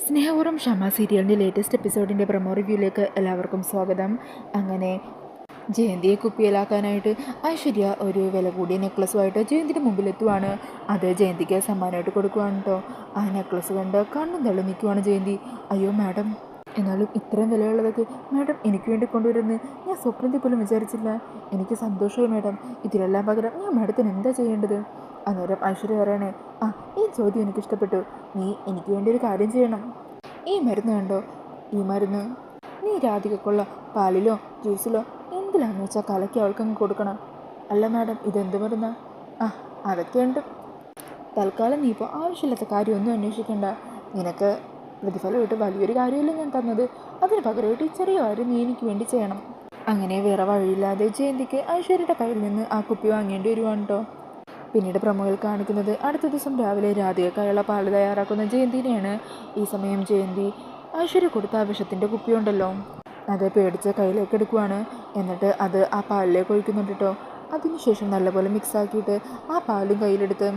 സ്നേഹപൂർവ്വം ക്ഷമ സീരിയലിൻ്റെ ലേറ്റസ്റ്റ് എപ്പിസോഡിൻ്റെ പ്രൊമോ റിവ്യൂയിലേക്ക് എല്ലാവർക്കും സ്വാഗതം. അങ്ങനെ ജയന്തിയെ കുപ്പിയിലാക്കാനായിട്ട് ഐശ്വര്യ ഒരു വില കൂടിയ നെക്ലസുമായിട്ട് ജയന്തിൻ്റെ മുമ്പിലെത്തുവാണ്. അത് ജയന്തിക്ക് സമ്മാനമായിട്ട് കൊടുക്കുവാണ് കേട്ടോ. ആ നെക്ലസ് കണ്ട് കണ്ണും തള്ളി നിൽക്കുവാണ് ജയന്തി. അയ്യോ മാഡം, എന്നാലും ഇത്രയും വിലയുള്ളതൊക്കെ മാഡം എനിക്ക് വേണ്ടി കൊണ്ടുവരുന്നത് ഞാൻ സ്വപ്നത്തിൽ പോലും വിചാരിച്ചില്ല. എനിക്ക് സന്തോഷമായി മാഡം. ഇതിലെല്ലാം പകരം ഞാൻ മാഡത്തിന് എന്താ ചെയ്യേണ്ടത്? അന്നേരം ഐശ്വര്യ പറയണേ, ഈ ചോദ്യം എനിക്കിഷ്ടപ്പെട്ടു. നീ എനിക്ക് വേണ്ടി ഒരു കാര്യം ചെയ്യണം. ഈ മരുന്ന് കണ്ടോ, ഈ മരുന്ന് നീ രാധികക്കുള്ള പാലിലോ ജ്യൂസിലോ എന്തിലാന്ന് വെച്ചാൽ കലക്കി അവൾക്കങ്ങ് കൊടുക്കണം. അല്ല മാഡം, ഇതെന്ത് മരുന്നാ? അതൊക്കെയുണ്ട്. തൽക്കാലം നീ ഇപ്പോൾ ആവശ്യമില്ലാത്ത കാര്യമൊന്നും അന്വേഷിക്കണ്ട. നിനക്ക് പ്രതിഫലമായിട്ട് വലിയൊരു കാര്യമില്ല ഞാൻ തന്നത്. അതിന് പകരമായിട്ട് ചെറിയ കാര്യം നീ എനിക്ക് വേണ്ടി ചെയ്യണം. അങ്ങനെ വേറെ വഴിയില്ലാതെ ജയന്തിക്ക് ഐശ്വര്യയുടെ കയ്യിൽ നിന്ന് ആ കുപ്പി വാങ്ങേണ്ടി വരുവാണ് കേട്ടോ. പിന്നീട് പ്രമുഖർ കാണിക്കുന്നത് അടുത്ത ദിവസം രാവിലെ രാധികക്കായുള്ള പാല് തയ്യാറാക്കുന്ന ജയന്തിനെയാണ്. ഈ സമയം ജയന്തി ഐശ്വര്യ കൊടുത്ത വിഷത്തിൻ്റെ കുപ്പിയുണ്ടല്ലോ, അത് പേടിച്ച് കയ്യിലേക്ക് എടുക്കുവാണ്. എന്നിട്ട് അത് ആ പാലിലേക്ക് ഒഴിക്കുന്നുണ്ട് കേട്ടോ. അതിനുശേഷം നല്ലപോലെ മിക്സ് ആക്കിയിട്ട് ആ പാലും കയ്യിലെടുത്ത്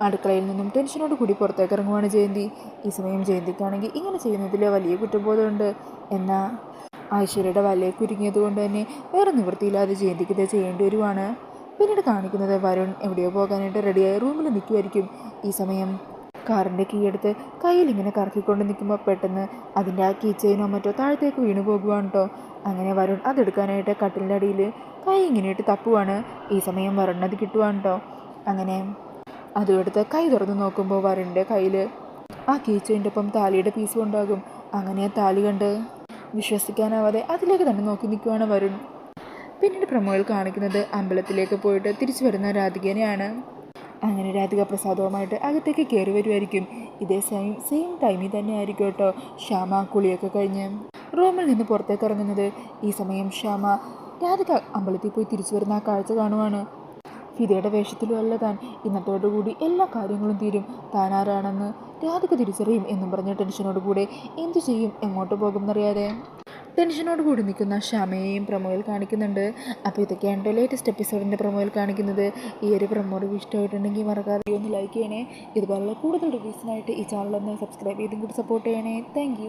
അടുക്കളയിൽ നിന്നും ടെൻഷനോട് കൂടി പുറത്തേക്ക് ഇറങ്ങുവാണ് ജയന്തി. ഈ സമയം ജയന്തിക്കാണെങ്കിൽ ഇങ്ങനെ ചെയ്യുന്നതിൽ വലിയ കുറ്റബോധമുണ്ട്. എന്നാൽ ഐശ്വര്യയുടെ വലയെ കുരുങ്ങിയത് കൊണ്ട് തന്നെ വേറെ നിവൃത്തിയില്ലാതെ ജയന്തിക്ക് ഇത് ചെയ്യേണ്ടി വരുവാണ്. പിന്നീട് കാണിക്കുന്നത് വരുൺ എവിടെയോ പോകാനായിട്ട് റെഡിയായി റൂമിൽ നിൽക്കുമായിരിക്കും. ഈ സമയം കാറിൻ്റെ കീ എടുത്ത് കയ്യിൽ ഇങ്ങനെ കറക്കിക്കൊണ്ട് നിൽക്കുമ്പോൾ പെട്ടെന്ന് അതിൻ്റെ ആ കീ ചെയിനോ മറ്റോ താഴത്തേക്ക് വീണു പോകുവാണ് കേട്ടോ. അങ്ങനെ വരുൺ അതെടുക്കാനായിട്ട് കട്ടിലിൻ്റെ അടിയിൽ കൈ ഇങ്ങനെയിട്ട് തപ്പുവാണ്. ഈ സമയം വരുണിനത് കിട്ടുവാണ് കേട്ടോ. അങ്ങനെ അതും എടുത്ത് കൈ തുറന്ന് നോക്കുമ്പോൾ വരുണിൻ്റെ കയ്യിൽ ആ കീ ചെയിൻ്റെ ഒപ്പം താലിയുടെ പീസും ഉണ്ടാകും. അങ്ങനെ താലി കണ്ട് വിശ്വസിക്കാനാവാതെ അതിലേക്ക് തന്നെ നോക്കി നിൽക്കുവാണ് വരുൺ. പിന്നീട് പ്രമോയിൽ കാണിക്കുന്നത് അമ്പലത്തിലേക്ക് പോയിട്ട് തിരിച്ചു വരുന്ന രാധികനെയാണ്. അങ്ങനെ രാധിക പ്രസാദവുമായിട്ട് അകത്തേക്ക് കയറി വരുമായിരിക്കും. ഇതേ സെയിം ടൈമിൽ തന്നെ ആയിരിക്കും കേട്ടോ ശ്യാമ കുളിയൊക്കെ കഴിഞ്ഞ് റൂമിൽ നിന്ന് പുറത്തേക്ക് ഇറങ്ങുന്നത്. ഈ സമയം ശ്യാമ രാധിക അമ്പലത്തിൽ പോയി തിരിച്ചു വരുന്ന ആ കാഴ്ച കാണുവാണ്. ഫിദയുടെ വേഷത്തിലും അല്ല താൻ, ഇന്നത്തോടുകൂടി എല്ലാ കാര്യങ്ങളും തീരും, താനാരാണെന്ന് രാധിക തിരിച്ചറിയും എന്നും പറഞ്ഞ ടെൻഷനോട് കൂടെ എന്തു ചെയ്യും, എങ്ങോട്ട് പോകും എന്നറിയാതെ ടെൻഷനോട് കൂടി നിൽക്കുന്ന ക്ഷമയെയും പ്രൊമോയിൽ കാണിക്കുന്നുണ്ട്. അപ്പോൾ ഇതൊക്കെയാണ് ലേറ്റസ്റ്റ് എപ്പിസോഡിൻ്റെ പ്രൊമോയിൽ കാണിക്കുന്നത്. ഈ ഒരു പ്രൊമോ റിവ്യൂ ഇഷ്ടമായിട്ടുണ്ടെങ്കിൽ മറക്കാതെ ഒന്ന് ലൈക്ക് ചെയ്യണേ. ഇതുപോലുള്ള കൂടുതൽ റിവ്യൂസിനായിട്ട് ഈ ചാനൽ ഒന്ന് സബ്സ്ക്രൈബ് ചെയ്തും കൂടി സപ്പോർട്ട് ചെയ്യണേ. താങ്ക്